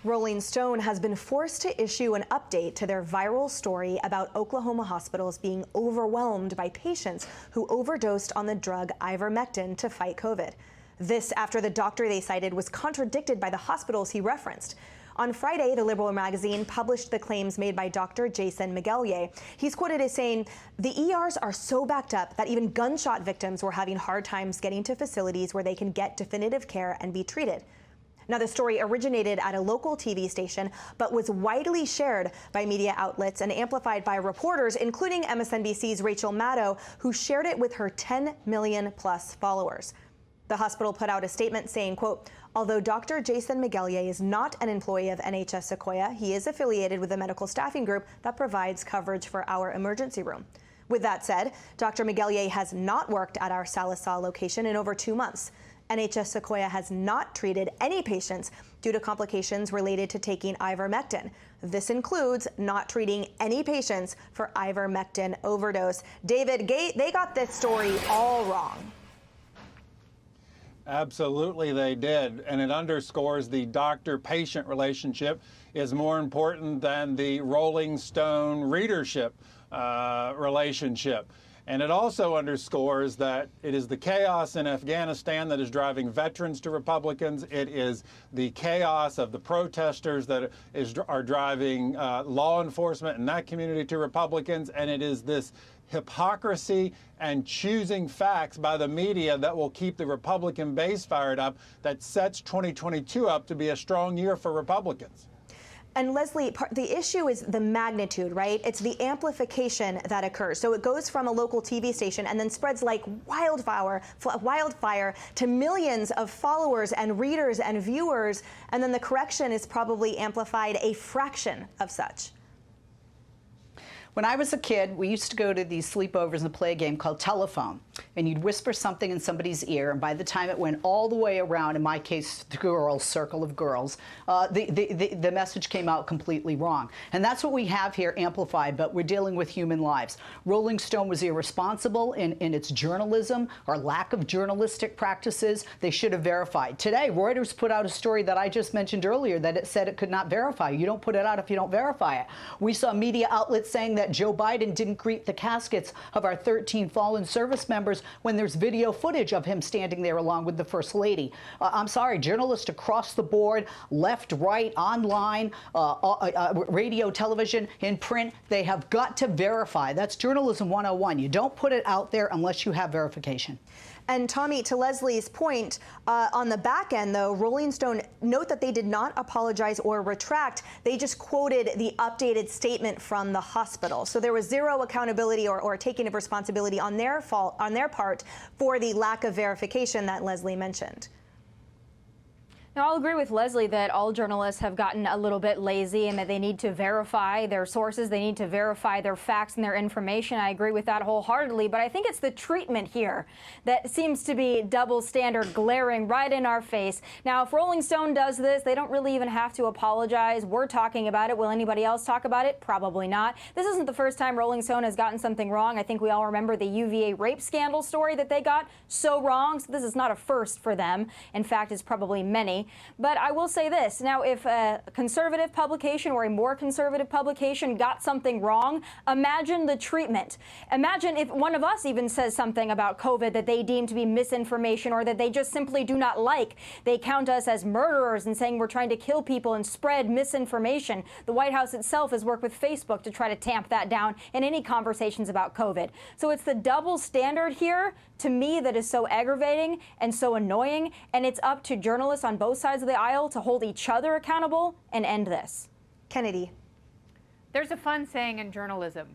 Rolling Stone has been forced to issue an update to their viral story about Oklahoma hospitals being overwhelmed by patients who overdosed on the drug ivermectin to fight COVID. This after the doctor they cited was contradicted by the hospitals he referenced. On Friday, the Liberal magazine published the claims made by Dr. Jason McGellier. He's quoted as saying, "The ERs are so backed up that even gunshot victims were having hard times getting to facilities where they can get definitive care and be treated." Now, the story originated at a local TV station, but was widely shared by media outlets and amplified by reporters, including MSNBC's Rachel Maddow, who shared it with her 10 million plus followers. The hospital put out a statement saying, quote, "Although Dr. Jason McGellier is not an employee of NHS Sequoia, he is affiliated with a medical staffing group that provides coverage for our emergency room." With that said, Dr. McGellier has not worked at our Sallisaw location in over 2 months. NHS Sequoia has not treated any patients due to complications related to taking ivermectin. This includes not treating any patients for ivermectin overdose. David, they got this story all wrong. Absolutely, they did. And it underscores the doctor-patient relationship is more important than the Rolling Stone readership relationship. And it also underscores that it is the chaos in Afghanistan that is driving veterans to Republicans. It is the chaos of the protesters that are driving law enforcement in that community to Republicans. And it is this hypocrisy and choosing facts by the media that will keep the Republican base fired up, that sets 2022 up to be a strong year for Republicans. And Leslie, the issue is the magnitude, right? It's the amplification that occurs. So it goes from a local TV station and then spreads like wildfire to millions of followers and readers and viewers. And then the correction is probably amplified a fraction of such. When I was a kid, we used to go to these sleepovers and play a game called telephone. And you'd whisper something in somebody's ear, and by the time it went all the way around, in my case, the girls, circle of girls, the message came out completely wrong. And that's what we have here amplified, but we're dealing with human lives. Rolling Stone was irresponsible in its journalism or lack of journalistic practices. They should have verified. Today, Reuters put out a story that I just mentioned earlier that it said it could not verify. You don't put it out if you don't verify it. We saw media outlets saying that Joe Biden didn't greet the caskets of our 13 fallen service members when there's video footage of him standing there along with the First Lady. I'm sorry, journalists across the board, left, right, online, radio, television, in print, they have got to verify. That's journalism 101. You don't put it out there unless you have verification. And Tommy, to Leslie's point, on the back end, though, Rolling Stone note that they did not apologize or retract. They just quoted the updated statement from the hospital. So there was zero accountability or taking of responsibility on their part for the lack of verification that Leslie mentioned. Now, I'll agree with Leslie that all journalists have gotten a little bit lazy and that they need to verify their sources. They need to verify their facts and their information. I agree with that wholeheartedly. But I think it's the treatment here that seems to be double standard, glaring right in our face. Now, if Rolling Stone does this, they don't really even have to apologize. We're talking about it. Will anybody else talk about it? Probably not. This isn't the first time Rolling Stone has gotten something wrong. I think we all remember the UVA rape scandal story that they got so wrong. So this is not a first for them. In fact, it's probably many. But I will say this. Now, if a conservative publication or a more conservative publication got something wrong, imagine the treatment. Imagine if one of us even says something about COVID that they deem to be misinformation or that they just simply do not like. They count us as murderers and saying we're trying to kill people and spread misinformation. The White House itself has worked with Facebook to try to tamp that down in any conversations about COVID. So it's the double standard here, to me, that is so aggravating and so annoying. And it's up to journalists on both sides of the aisle to hold each other accountable and end this. Kennedy. There's a fun saying in journalism.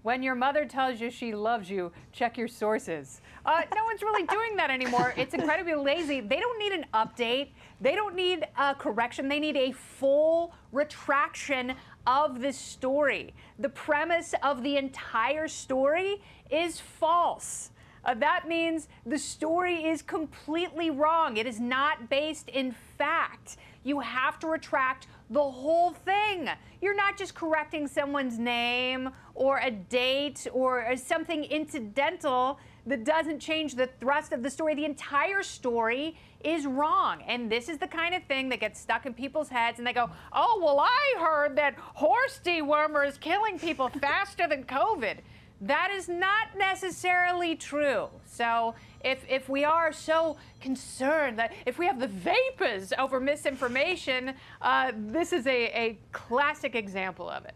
When your mother tells you she loves you, check your sources. No one's really doing that anymore. It's incredibly lazy. They don't need an update. They don't need a correction. They need a full retraction of this story. The premise of the entire story is false. That means the story is completely wrong. It is not based in fact. you have to retract the whole thing. You're not just correcting someone's name or a date or something incidental that doesn't change the thrust of the story. The entire story is wrong. And this is the kind of thing that gets stuck in people's heads, and they go, oh, well, I heard that horse dewormer is killing people faster than COVID. That is not necessarily true. So if we are so concerned that if we have the vapors over misinformation, this is a classic example of it.